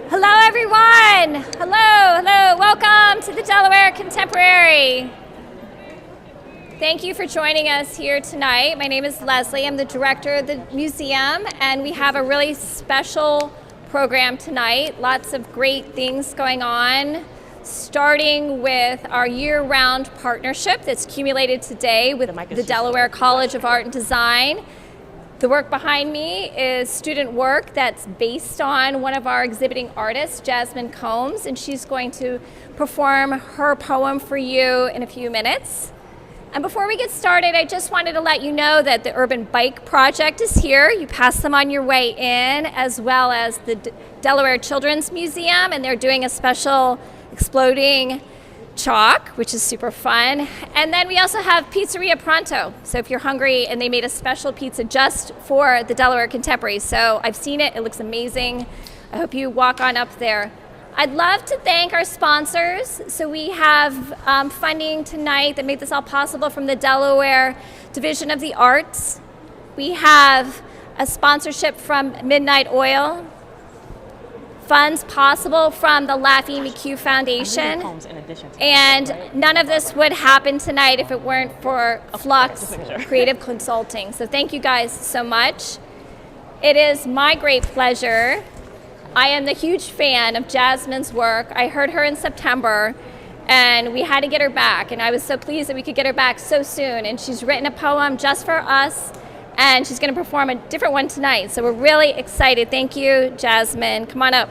Hello, everyone. Hello. Welcome to the Delaware Contemporary. Thank you for joining us here tonight. My name is Leslie. I'm the director of the museum, and we have a really special program tonight. Lots of great things going on, starting with our year-round partnership that's accumulated today with the Delaware College of Art and Design. The work behind me is student work that's based on one of our exhibiting artists, Jasmine, and she's going to perform her poem for you in a few minutes. And before we get started, I just wanted to let you know that the Urban Bike Project is here. You pass them on your way in, as well as the Delaware Children's Museum, and they're doing a special exploding chalk, which is super fun. And then we also have Pizzeria Pronto. So if you're hungry, and they made a special pizza just for the Delaware Contemporary. So I've seen it, it looks amazing. I hope you walk on up there. I'd love to thank our sponsors. So we have funding tonight that made this all possible from the Delaware Division of the Arts. We have a sponsorship from Midnight Oil, funds possible from the Laffy McHugh Foundation, and none of this would happen tonight if it weren't for Flux Creative Consulting. So thank you guys so much. It is my great pleasure. I am the huge fan of Jasmine's work. I heard her in September, and we had to get her back, and I was so pleased that we could get her back so soon. And she's written a poem just for us, and she's going to perform a different one tonight. So we're really excited. Thank you, Jasmine. Come on up.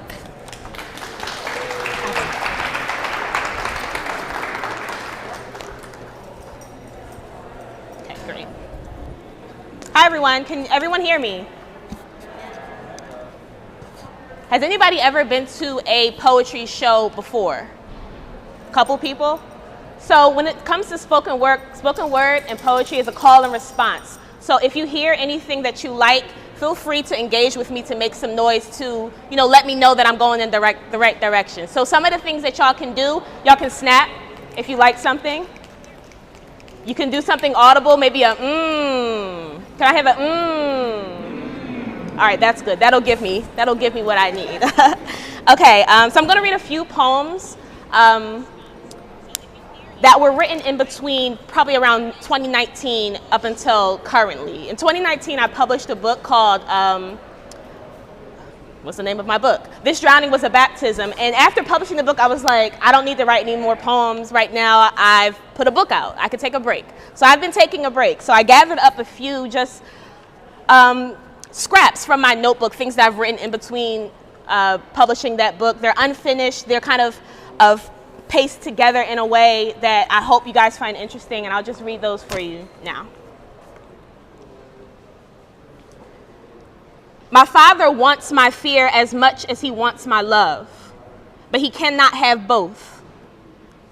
Okay, great. Hi, everyone. Can everyone hear me? Has anybody ever been to a poetry show before? A couple people? So when it comes to spoken word and poetry is a call and response. So if you hear anything that you like, feel free to engage with me to make some noise to, let me know that I'm going in the right direction. So some of the things that y'all can do, y'all can snap if you like something. You can do something audible, maybe a Can I have a All right, that's good. That'll give me what I need. Okay, so I'm gonna read a few poems that were written in between probably around 2019 up until currently. In 2019, I published a book called, what's the name of my book? This Drowning Was a Baptism. And after publishing the book, I was like, I don't need to write any more poems right now. I've put a book out. I could take a break. So I've been taking a break. So I gathered up a few just scraps from my notebook, things that I've written in between publishing that book. They're unfinished. They're kind of paced together in a way that I hope you guys find interesting, and I'll just read those for you now. My father wants my fear as much as he wants my love, but he cannot have both.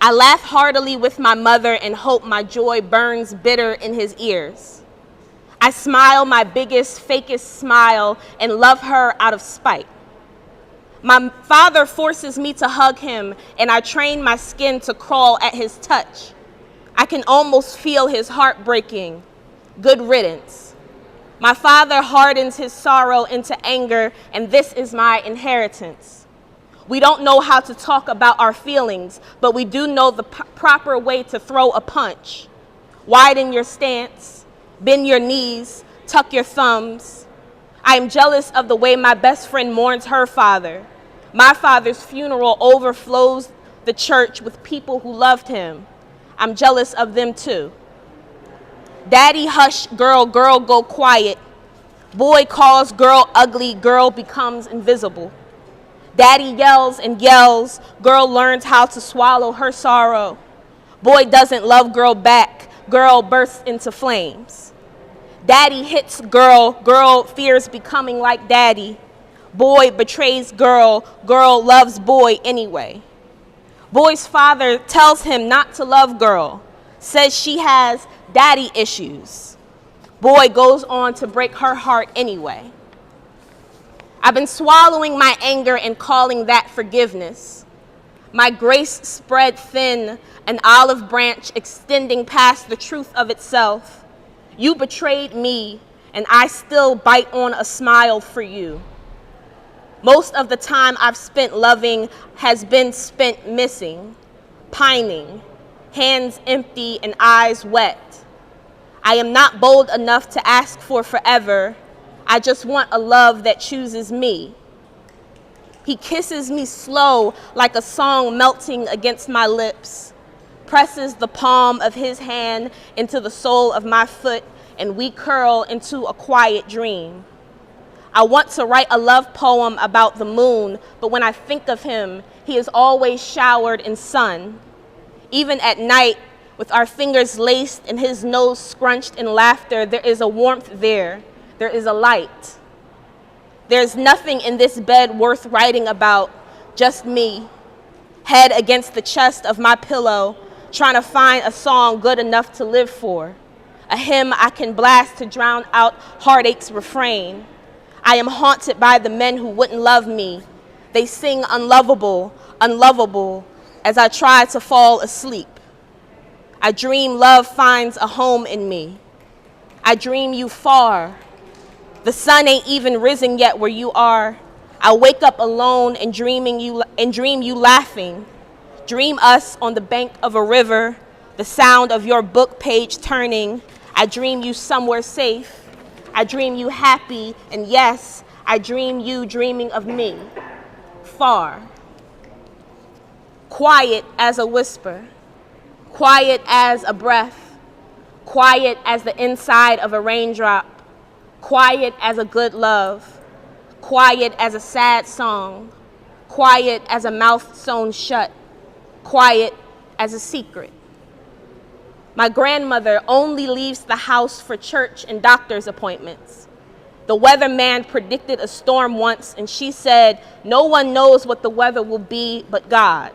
I laugh heartily with my mother and hope my joy burns bitter in his ears. I smile my biggest, fakest smile and love her out of spite. My father forces me to hug him, and I train my skin to crawl at his touch. I can almost feel his heart breaking. Good riddance. My father hardens his sorrow into anger, and this is my inheritance. We don't know how to talk about our feelings, but we do know the proper way to throw a punch. Widen your stance, bend your knees, tuck your thumbs. I am jealous of the way my best friend mourns her father. My father's funeral overflows the church with people who loved him. I'm jealous of them too. Daddy hush, girl, girl go quiet. Boy calls girl ugly, girl becomes invisible. Daddy yells and yells, girl learns how to swallow her sorrow. Boy doesn't love girl back, girl bursts into flames. Daddy hits girl, girl fears becoming like daddy. Boy betrays girl, girl loves boy anyway. Boy's father tells him not to love girl, says she has daddy issues. Boy goes on to break her heart anyway. I've been swallowing my anger and calling that forgiveness. My grace spread thin, an olive branch extending past the truth of itself. You betrayed me, and I still bite on a smile for you. Most of the time I've spent loving has been spent missing, pining, hands empty and eyes wet. I am not bold enough to ask for forever. I just want a love that chooses me. He kisses me slow like a song melting against my lips, presses the palm of his hand into the sole of my foot, and we curl into a quiet dream. I want to write a love poem about the moon, but when I think of him, he is always showered in sun. Even at night, with our fingers laced and his nose scrunched in laughter, there is a warmth there. There is a light. There's nothing in this bed worth writing about, just me, head against the chest of my pillow, trying to find a song good enough to live for, a hymn I can blast to drown out heartache's refrain. I am haunted by the men who wouldn't love me. They sing unlovable, unlovable, as I try to fall asleep. I dream love finds a home in me. I dream you far. The sun ain't even risen yet where you are. I wake up alone and dream you laughing. Dream us on the bank of a river, the sound of your book page turning. I dream you somewhere safe. I dream you happy, and yes, I dream you dreaming of me, far. Quiet as a whisper, quiet as a breath, quiet as the inside of a raindrop, quiet as a good love, quiet as a sad song, quiet as a mouth sewn shut, quiet as a secret. My grandmother only leaves the house for church and doctor's appointments. The weatherman predicted a storm once, and she said, "No one knows what the weather will be but God."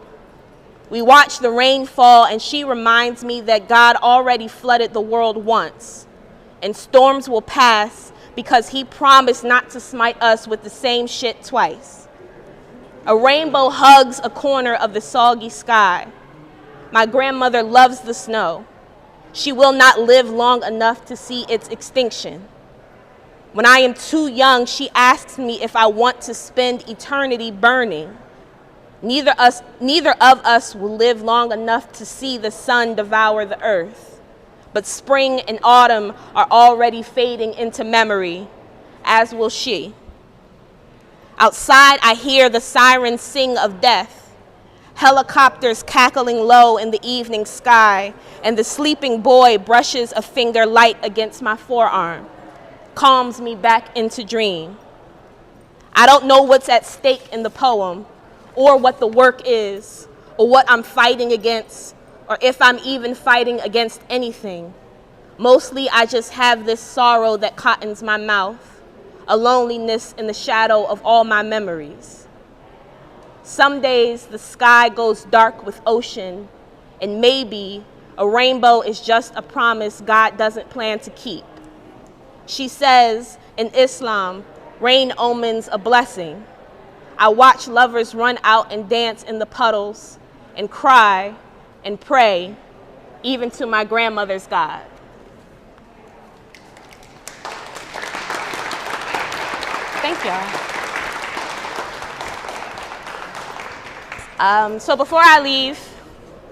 We watch the rain fall, and she reminds me that God already flooded the world once, and storms will pass because he promised not to smite us with the same shit twice. A rainbow hugs a corner of the soggy sky. My grandmother loves the snow. She will not live long enough to see its extinction. When I am too young, she asks me if I want to spend eternity burning. Neither of us will live long enough to see the sun devour the earth. But spring and autumn are already fading into memory, as will she. Outside, I hear the sirens sing of death. Helicopters cackling low in the evening sky, and the sleeping boy brushes a finger light against my forearm, calms me back into dream. I don't know what's at stake in the poem, or what the work is, or what I'm fighting against, or if I'm even fighting against anything. Mostly, I just have this sorrow that cottons my mouth, a loneliness in the shadow of all my memories. Some days the sky goes dark with ocean, and maybe a rainbow is just a promise God doesn't plan to keep. She says in Islam, rain omens a blessing. I watch lovers run out and dance in the puddles and cry and pray, even to my grandmother's God. Thank y'all. So before I leave,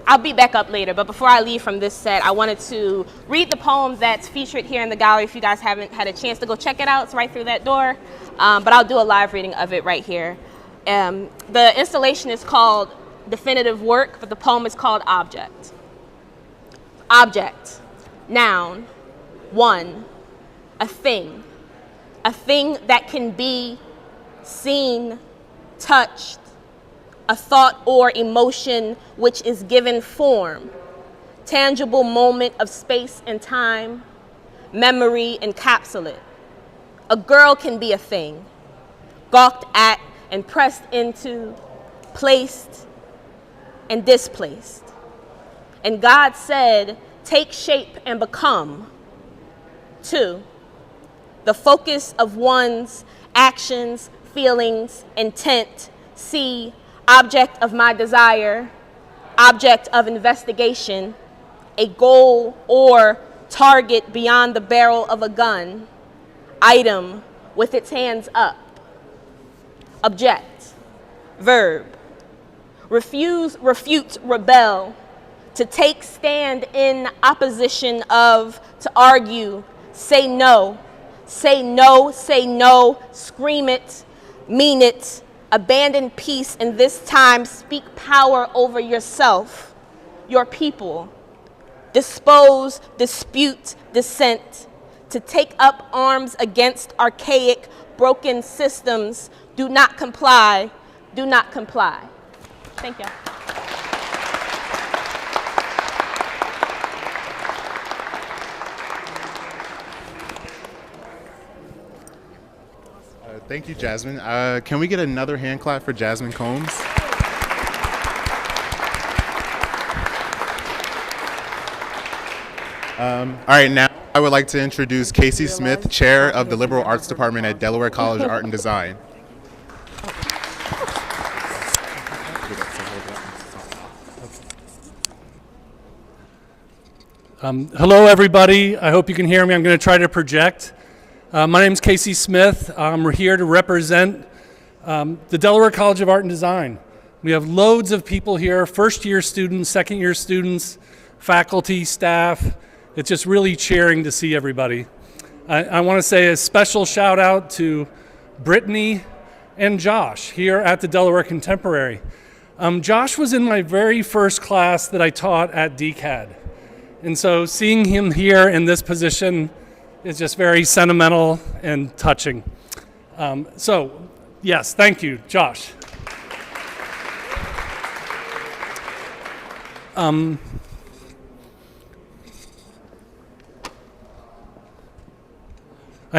I'll be back up later, but before I leave from this set, I wanted to read the poem that's featured here in the gallery. If you guys haven't had a chance to go check it out, it's right through that door, but I'll do a live reading of it right here. The installation is called Definitive Work, but the poem is called Object. Object, noun, one, a thing that can be seen, touched, a thought or emotion which is given form, tangible moment of space and time, memory encapsulate. A girl can be a thing, gawked at and pressed into, placed and displaced. And God said, take shape and become. 2, the focus of one's actions, feelings, intent. C, object of my desire, object of investigation, a goal or target beyond the barrel of a gun, item with its hands up. Object, verb, refuse, refute, rebel, to take stand in opposition of, to argue, say no, say no, say no, scream it, mean it, abandon peace in this time, speak power over yourself, your people, dispose, dispute, dissent, to take up arms against archaic, broken systems, do not comply, do not comply. Thank you. Thank you, Jasmine. Can we get another hand clap for Jasmine Combs? All right, now I would like to introduce Casey Smith, Chair of the Liberal Arts Department at Delaware College of Art and Design. Hello, everybody. I hope you can hear me. I'm going to try to project. My name is Casey Smith. We're here to represent the Delaware College of Art and Design. We have loads of people here, first-year students, second-year students, faculty, staff. It's just really cheering to see everybody. I want to say a special shout-out to Brittany and Josh here at the Delaware Contemporary. Josh was in my very first class that I taught at DCAD. And so seeing him here in this position is just very sentimental and touching. So, yes, thank you, Josh. I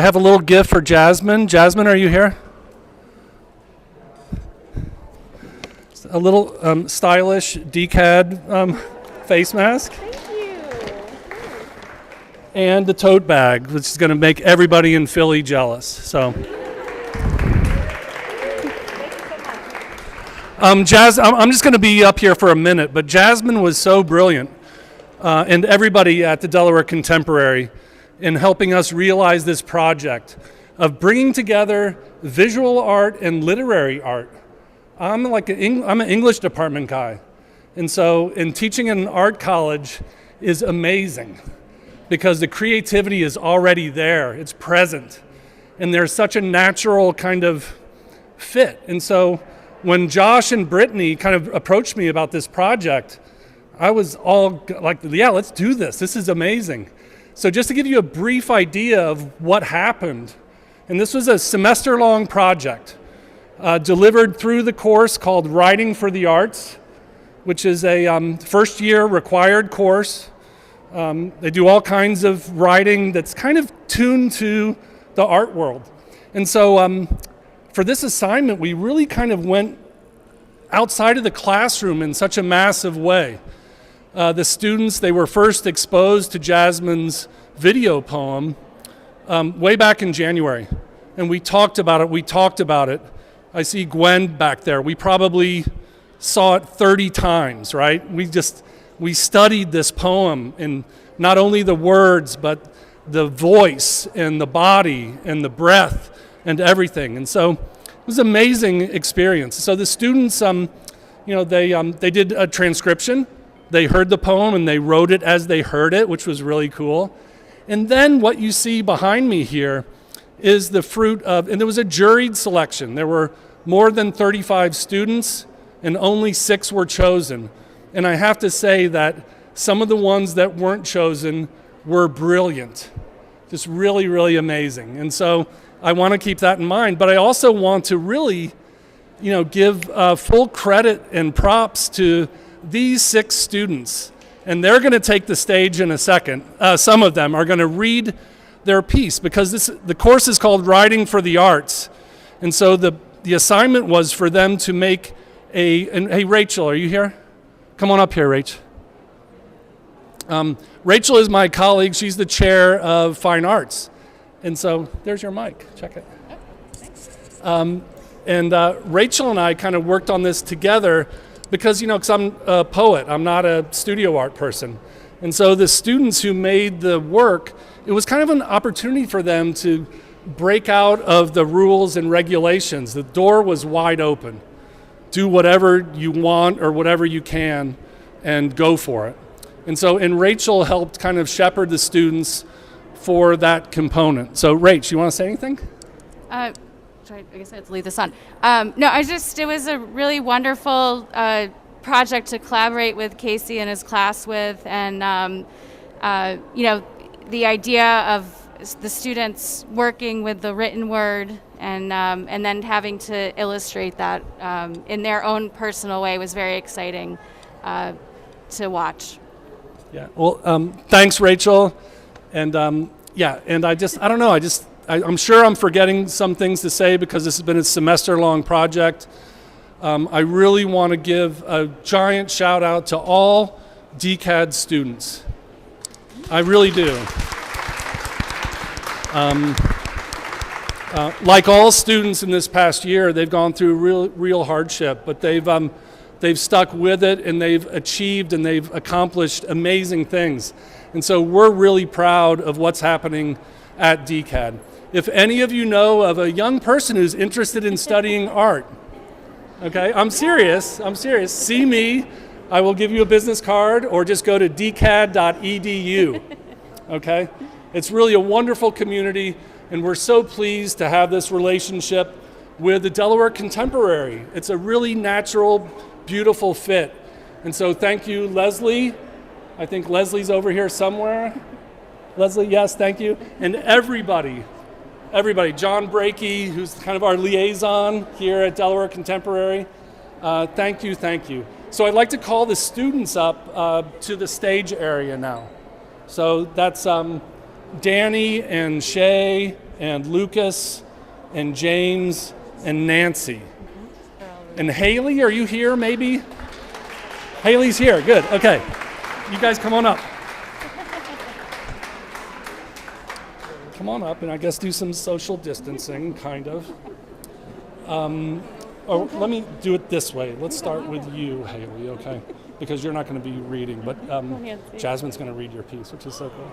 have a little gift for Jasmine. Jasmine, are you here? A little stylish DCAD face mask. And the tote bag, which is going to make everybody in Philly jealous. So, I'm just going to be up here for a minute, but Jasmine was so brilliant, and everybody at the Delaware Contemporary in helping us realize this project of bringing together visual art and literary art. I'm an English department guy, and so in teaching in an art college is amazing, because the creativity is already there, it's present, and there's such a natural kind of fit. And so when Josh and Brittany kind of approached me about this project, I was all like, yeah, let's do this. This is amazing. So just to give you a brief idea of what happened, and this was a semester-long project delivered through the course called Writing for the Arts, which is a first-year required course. They do all kinds of writing that's kind of tuned to the art world. And so for this assignment, we really kind of went outside of the classroom in such a massive way. The students, they were first exposed to Jasmine's video poem way back in January. And we talked about it. I see Gwen back there. We probably saw it 30 times, right? We studied this poem, and not only the words, but the voice and the body and the breath and everything. And so it was an amazing experience. So the students, they did a transcription. They heard the poem and they wrote it as they heard it, which was really cool. And then what you see behind me here is the fruit of, and there was a juried selection. There were more than 35 students and only 6 were chosen. And I have to say that some of the ones that weren't chosen were brilliant, just really, really amazing. And so I want to keep that in mind, but I also want to really, give full credit and props to these 6 students And they're going to take the stage in a second. Some of them are going to read their piece because the course is called Writing for the Arts. And so the assignment was for them to make and hey, Rachel, are you here? Come on up here, Rach. Rachel is my colleague. She's the chair of Fine Arts. And so there's your mic. Check it. Oh, thanks. And Rachel and I kind of worked on this together because, because I'm a poet. I'm not a studio art person. And so the students who made the work, it was kind of an opportunity for them to break out of the rules and regulations. The door was wide open. Do whatever you want or whatever you can and go for it. And Rachel helped kind of shepherd the students for that component. So Rach, you want to say anything? I guess I have to leave this on. It was a really wonderful project to collaborate with Casey and his class with, and the idea of the students working with the written word and then having to illustrate that in their own personal way was very exciting to watch. Yeah. Well, thanks, Rachel. And and I don't know. I'm sure I'm forgetting some things to say because this has been a semester-long project. I really want to give a giant shout out to all DCAD students. I really do. Like all students in this past year, they've gone through real hardship, but they've stuck with it and they've achieved and they've accomplished amazing things. And so we're really proud of what's happening at DCAD. If any of you know of a young person who's interested in studying art, okay, I'm serious, see me, I will give you a business card, or just go to dcad.edu, okay? It's really a wonderful community, and we're so pleased to have this relationship with the Delaware Contemporary. It's a really natural, beautiful fit. And so thank you, Leslie. I think Leslie's over here somewhere. Leslie, yes, thank you. And everybody, John Brakey, who's kind of our liaison here at Delaware Contemporary, thank you. So I'd like to call the students up to the stage area now. So that's Danny and Shay and Lucas and James and Nancy. And Haley, are you here maybe? Haley's here, good, okay. You guys come on up. Come on up and I guess do some social distancing, kind of. Let me do it this way. Let's start with you, Haley, okay? Because you're not going to be reading, but Jasmine's going to read your piece, which is so cool.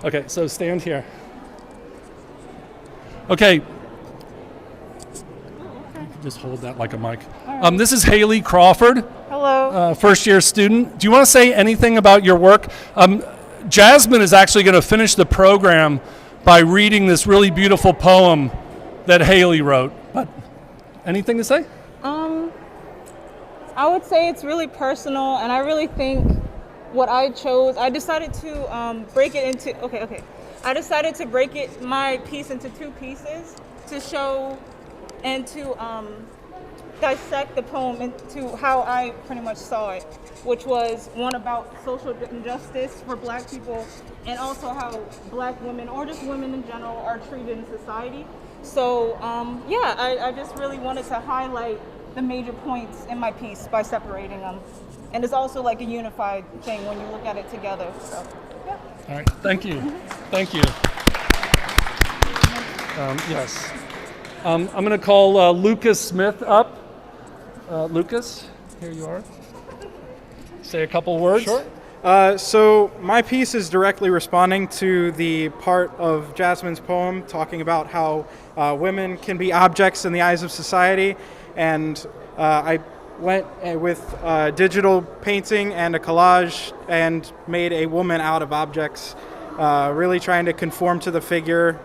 Okay, so stand here. Okay. Just hold that like a mic. Right. This is Haley Crawford. Hello. First year student. Do you want to say anything about your work? Jasmine is actually going to finish the program by reading this really beautiful poem that Haley wrote. But anything to say? I would say it's really personal, and I really think what I chose, I decided to break it into, I decided to break my piece into two pieces to show and to dissect the poem into how I pretty much saw it, which was one about social injustice for Black people and also how Black women, or just women in general, are treated in society. So I just really wanted to highlight the major points in my piece by separating them. And it's also like a unified thing when you look at it together. So, yeah. All right, thank you. Thank you. Yes. I'm going to call Lucas Smith up. Lucas, here you are. Say a couple words. Sure. So my piece is directly responding to the part of Jasmine's poem talking about how women can be objects in the eyes of society. And I went with digital painting and a collage and made a woman out of objects, really trying to conform to the figure.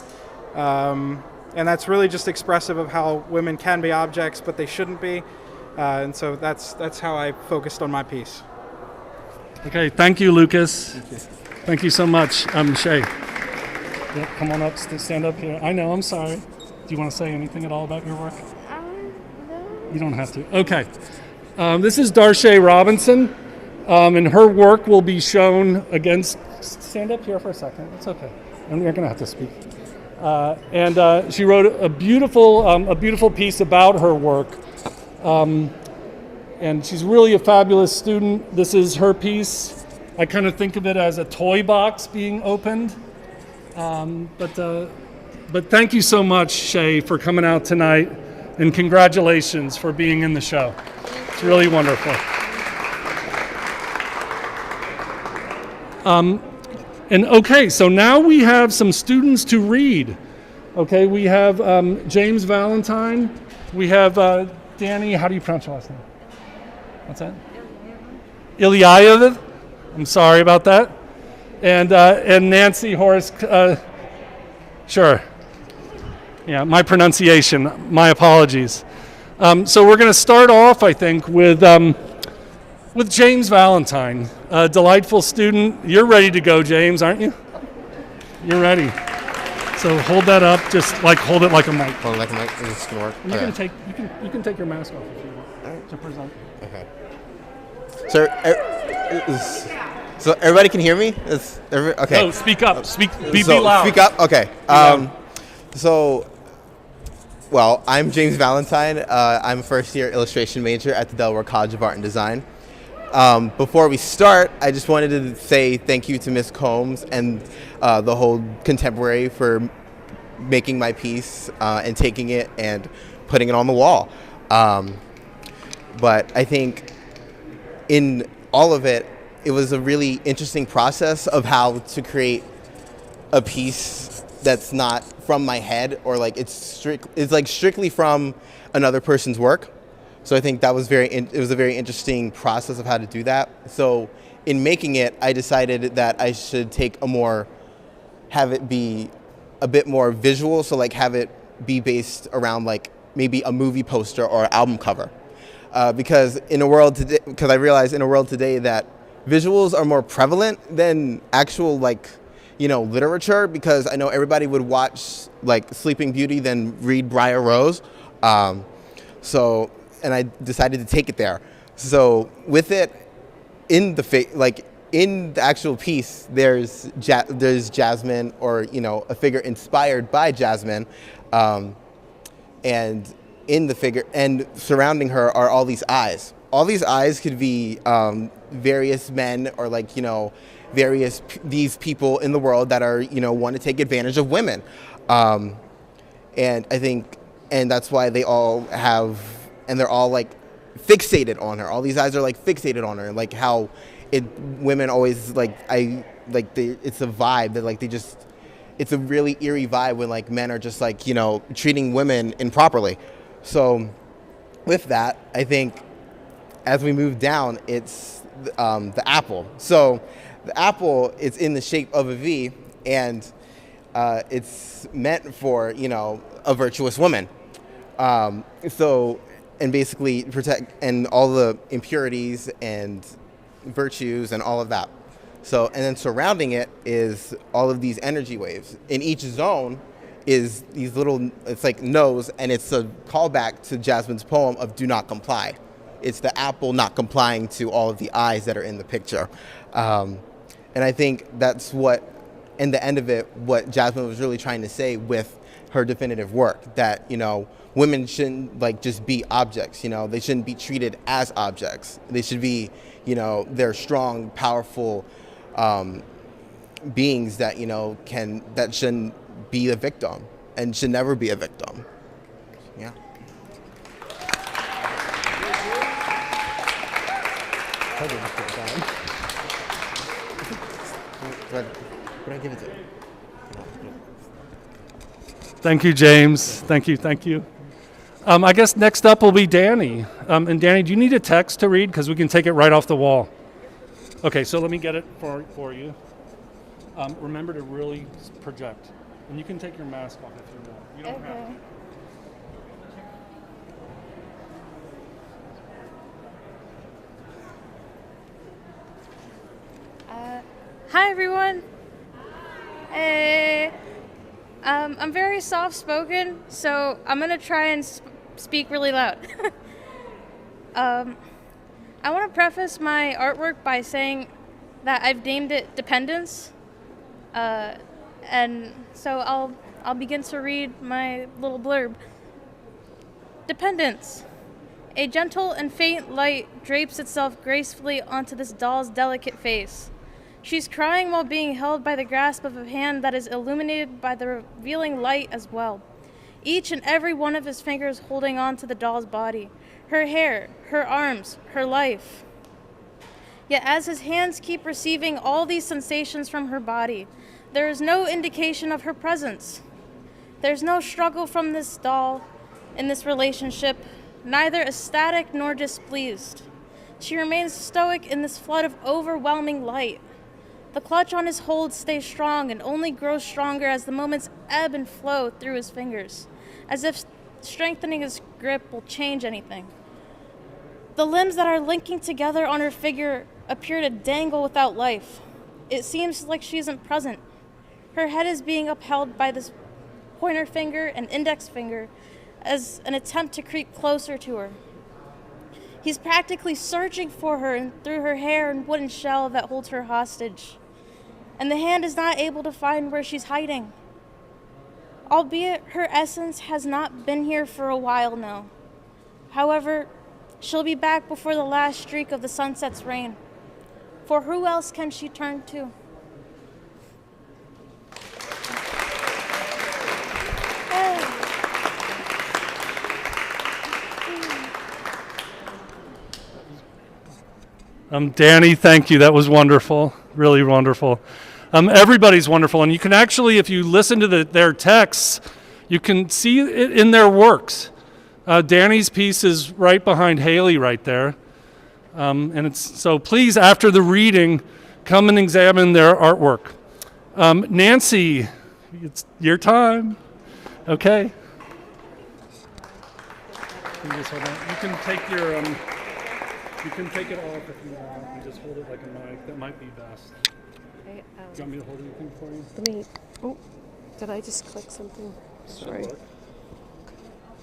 And that's really just expressive of how women can be objects, but they shouldn't be. And so that's how I focused on my piece. Okay, thank you, Lucas. Thank you so much. Shay. Yeah, come on up, stand up here. I know, I'm sorry. Do you want to say anything at all about your work? No. You don't have to. Okay. This is Darshay Robinson. And her work will be shown against. Stand up here for a second. It's okay. And you're going to have to speak. And she wrote a beautiful piece about her work. And she's really a fabulous student. This is her piece. I kind of think of it as a toy box being opened. But thank you so much, Shay, for coming out tonight, and congratulations for being in the show. It's really wonderful. And okay, so now we have some students to read. Okay, we have James Valentine. We have Danny, how do you pronounce your last name? What's that? Ilyayev. I'm sorry about that. And Nancy Horace. Sure. Yeah, my pronunciation. My apologies. So we're going to start off, I think, with James Valentine, a delightful student. You're ready to go, James, aren't you? You're ready. So hold that up. Just like hold it like a mic. Hold it like a mic. Is this gonna work? You can take your mask off if you want to present. Okay. So everybody can hear me? Okay. No, speak up. Be loud. Speak up? Okay. Well, I'm James Valentine. I'm a first-year illustration major at the Delaware College of Art and Design. Before we start, I just wanted to say thank you to Ms. Combs and the whole Contemporary for making my piece and taking it and putting it on the wall. But I think in all of it, it was a really interesting process of how to create a piece that's not from my head, or like it's strictly from another person's work. So I think that was it was a very interesting process of how to do that. So in making it, I decided that I should have it be a bit more visual. So like have it be based around like maybe a movie poster or album cover. Because I realized in a world today that visuals are more prevalent than actual literature, because I know everybody would watch like Sleeping Beauty than read Briar Rose. And I decided to take it there. So with it, in the actual piece, there's Jasmine, or a figure inspired by Jasmine, and in the figure and surrounding her are all these eyes. All these eyes could be various men, or these people in the world that are want to take advantage of women, and I think that's why they all have. And they're all like fixated on her. All these eyes are like fixated on her, like how women always it's a vibe that it's a really eerie vibe when like men are just treating women improperly. So with that, I think as we move down, it's the apple. So the apple is in the shape of a V, and it's meant for a virtuous woman. And basically protect and all the impurities and virtues and all of that. So, and then surrounding it is all of these energy waves. In each zone is these little, it's like nose, and it's a callback to Jasmine's poem of Do Not Comply. It's the apple not complying to all of the eyes that are in the picture. And I think that's what, in the end of it, what Jasmine was really trying to say with her definitive work, that, women shouldn't just be objects, they shouldn't be treated as objects. They should be, they're strong, powerful beings that, that shouldn't be a victim and should never be a victim. Yeah. What I give it to? Thank you, James. Thank you. I guess next up will be Danny. And Danny, do you need a text to read? Because we can take it right off the wall. Okay, so let me get it for you. Remember to really project. And you can take your mask off if you want. You don't have to. Hi, everyone. Hey. I'm very soft-spoken, so I'm going to try and speak really loud. I I want to preface my artwork by saying that I've named it Dependence. And so I'll begin to read my little blurb. Dependence. A gentle and faint light drapes itself gracefully onto this doll's delicate face. She's crying while being held by the grasp of a hand that is illuminated by the revealing light as well. Each and every one of his fingers holding on to the doll's body, her hair, her arms, her life. Yet as his hands keep receiving all these sensations from her body, there is no indication of her presence. There's no struggle from this doll in this relationship, neither ecstatic nor displeased. She remains stoic in this flood of overwhelming light. The clutch on his hold stays strong and only grows stronger as the moments ebb and flow through his fingers, as if strengthening his grip will change anything. The limbs that are linking together on her figure appear to dangle without life. It seems like she isn't present. Her head is being upheld by this pointer finger and index finger as an attempt to creep closer to her. He's practically searching for her and through her hair and wooden shell that holds her hostage. And the hand is not able to find where she's hiding. Albeit her essence has not been here for a while now. However, she'll be back before the last streak of the sunset's reign. For who else can she turn to? Danny, thank you. That was wonderful. Really wonderful. Everybody's wonderful. And you can actually, if you listen to their texts, you can see it in their works. Danny's piece is right behind Haley right there. And so please, after the reading, come and examine their artwork. Nancy, it's your time. Okay. You can take your... You can take it off if you want and just hold it like a mic. That might be best. Okay, Do you want me to hold anything for you? let me, oh, did I just click something? Sorry.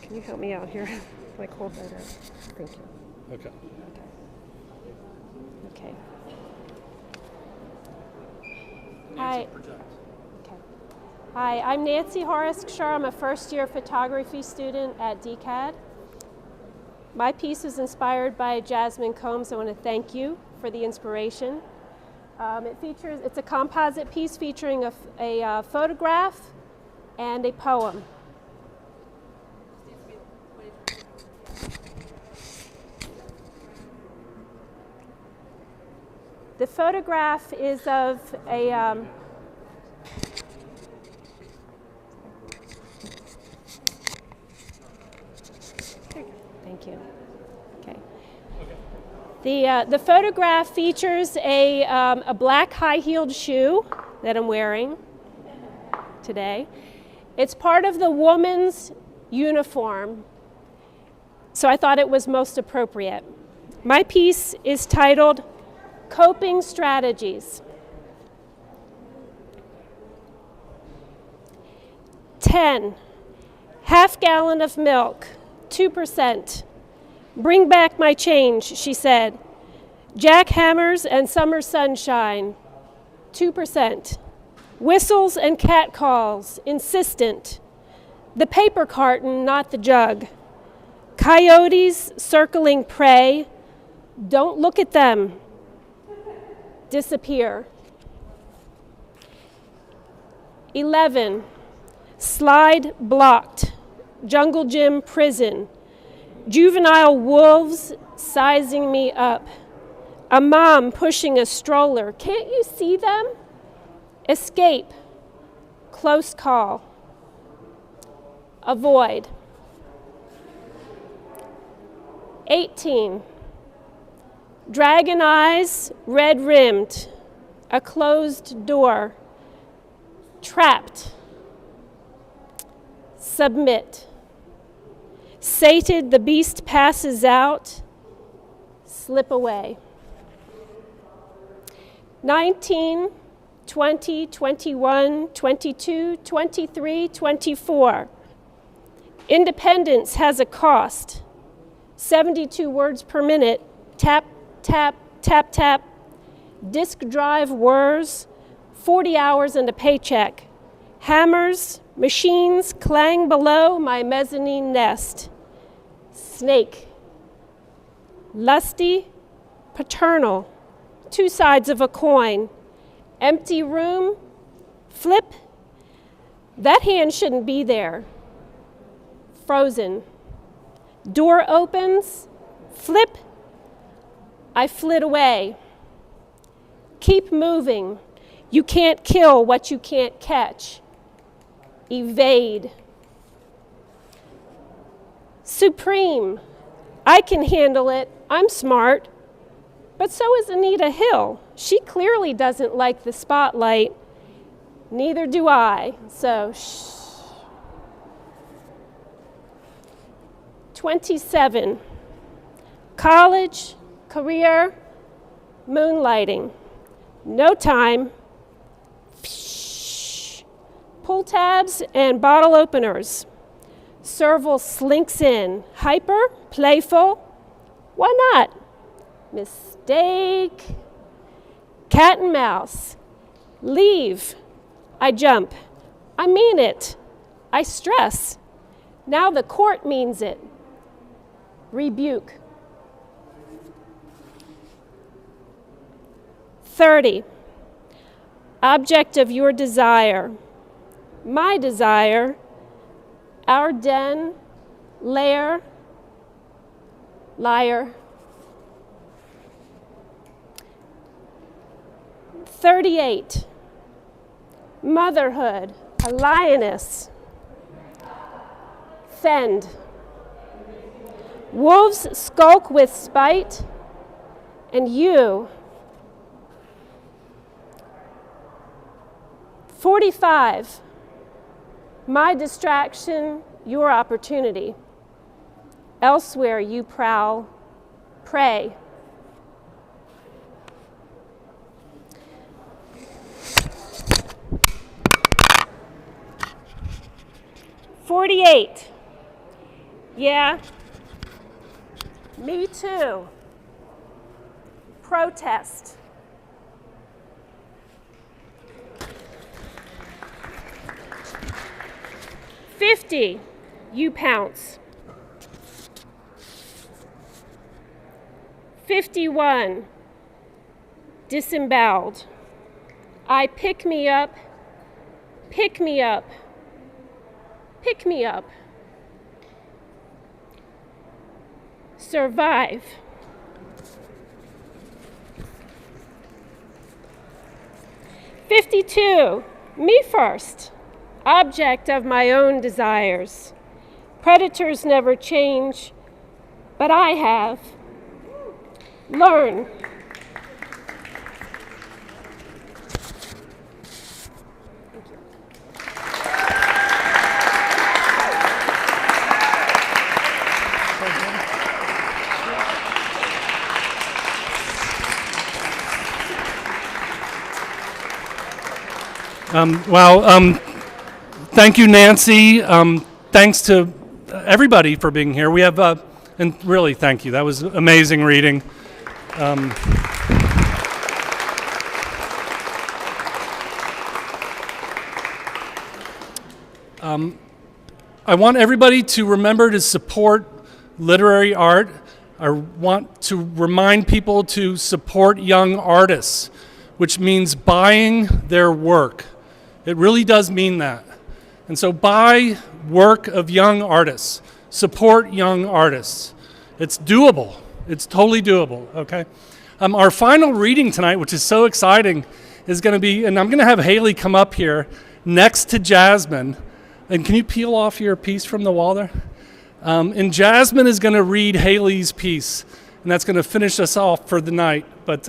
Can you help me out here? Like hold that up. Thank you. Okay. Okay. Hi. Okay. Hi, I'm Nancy Horskshire. I'm a first-year photography student at DCAD. My piece is inspired by Jasmine Combs. I want to thank you for the inspiration. It's a composite piece featuring a photograph and a poem. The photograph is of a Thank you. Okay. The photograph features a black high-heeled shoe that I'm wearing today. It's part of the woman's uniform, so I thought it was most appropriate. My piece is titled Coping Strategies. 10, half gallon of milk, 2%. Bring back my change, she said. Jackhammers and summer sunshine, 2%. Whistles and catcalls, insistent. The paper carton, not the jug. Coyotes circling prey. Don't look at them. Disappear. 11. Slide blocked. Jungle gym prison. Juvenile wolves sizing me up. A mom pushing a stroller. Can't you see them? Escape. Close call. Avoid. 18. Dragon eyes, red rimmed. A closed door. Trapped. Submit. Sated, the beast passes out. Slip away. 19, 20, 21, 22, 23, 24. Independence has a cost. 72 words per minute. Tap tap, tap, tap. Disk drive whirs, 40 hours and a paycheck. Hammers, machines clang below my mezzanine nest. Snake. Lusty, paternal, two sides of a coin. Empty room, flip. That hand shouldn't be there. Frozen. Door opens, flip. I flit away. Keep moving. You can't kill what you can't catch. Evade. Supreme. I can handle it. I'm smart. But so is Anita Hill. She clearly doesn't like the spotlight. Neither do I. So, shh. 27. College, career, moonlighting. No time. Shh. Pull tabs and bottle openers. Serval slinks in. Hyper, playful. Why not? Mistake. Cat and mouse. Leave. I jump. I mean it. I stress. Now the court means it. Rebuke. 30. Object of your desire. My desire. Our den. Lair. Liar. 38. Motherhood. A lioness. Fend. Wolves skulk with spite, and you. 45. My distraction, your opportunity. Elsewhere you prowl, prey. "48. Yeah. Me too. Protest. "50. You pounce. 51. Disemboweled. I pick me up, pick me up, pick me up. Survive. 52. Me first. Object of my own desires. Predators never change, but I have. Learn. Thank you, Nancy. Thanks to everybody for being here. We have, and really thank you. That was amazing reading. I want everybody to remember to support literary art. I want to remind people to support young artists, which means buying their work. It really does mean that. And so buy work of young artists. Support young artists. It's doable. It's totally doable, okay? Our final reading tonight, which is so exciting, is going to be, and I'm going to have Haley come up here next to Jasmine. And can you peel off your piece from the wall there? And Jasmine is going to read Haley's piece, and that's going to finish us off for the night. But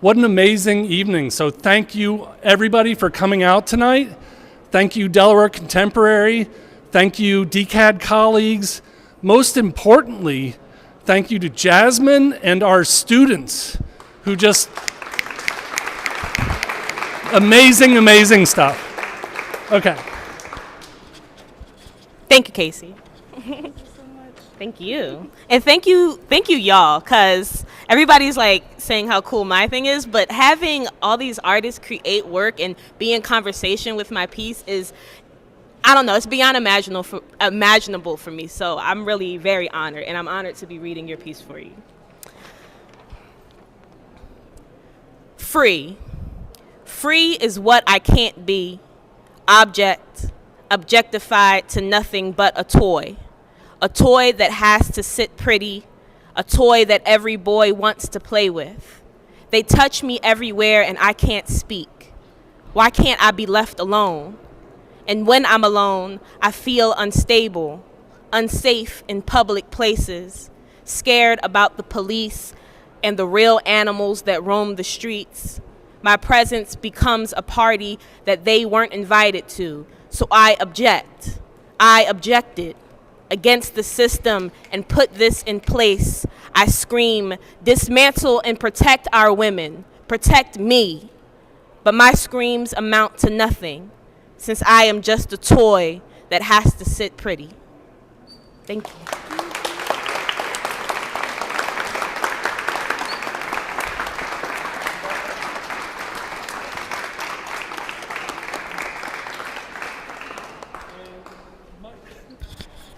what an amazing evening. So thank you, everybody, for coming out tonight. Thank you, Delaware Contemporary. Thank you, DCAD colleagues. Most importantly, thank you to Jasmine and our students who just, amazing, amazing stuff. Okay. Thank you, Casey. Thank you so much. Thank you. And thank you y'all, because everybody's like saying how cool my thing is, but having all these artists create work and be in conversation with my piece is, I don't know, it's beyond imaginable for me. So I'm really very honored, and I'm honored to be reading your piece for you. Free. Free is what I can't be. Objectified to nothing but a toy. A toy that has to sit pretty. A toy that every boy wants to play with. They touch me everywhere and I can't speak. Why can't I be left alone? And when I'm alone, I feel unstable, unsafe in public places, scared about the police and the real animals that roam the streets. My presence becomes a party that they weren't invited to, so I object. I objected against the system and put this in place. I scream, dismantle and protect our women, protect me. But my screams amount to nothing, since I am just a toy that has to sit pretty. Thank you.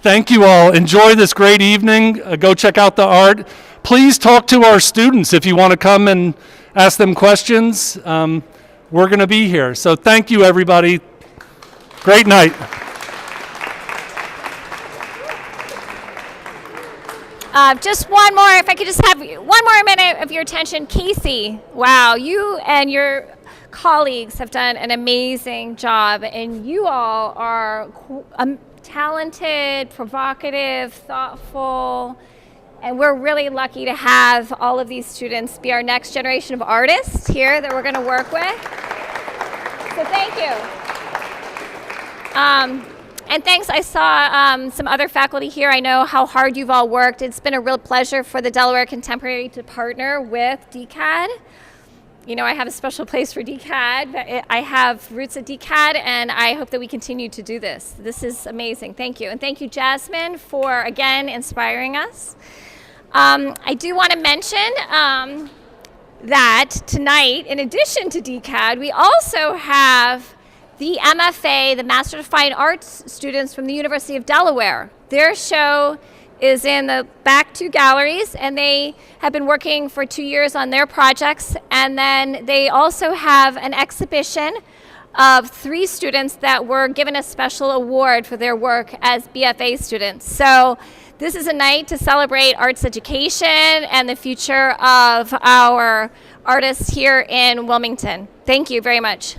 Thank you all. Enjoy this great evening. Go check out the art. Please talk to our students if you want to come and ask them questions. We're going to be here. So thank you, everybody. Great night. Just one more, if I could just have one more minute of your attention. Casey, wow, you and your colleagues have done an amazing job, and you all are talented, provocative, thoughtful, and we're really lucky to have all of these students be our next generation of artists here that we're going to work with. So thank you. And thanks, I saw some other faculty here. I know how hard you've all worked. It's been a real pleasure for the Delaware Contemporary to partner with DCAD. You know, I have a special place for DCAD. I have roots at DCAD, and I hope that we continue to do this. This is amazing. Thank you. And thank you, Jasmine, for, again, inspiring us. I do want to mention that tonight, in addition to DCAD, we also have the MFA, the Master of Fine Arts students from the University of Delaware. Their show is in the back two galleries, and they have been working for 2 years on their projects. And then they also have an exhibition of 3 students that were given a special award for their work as BFA students. So this is a night to celebrate arts education and the future of our artists here in Wilmington. Thank you very much.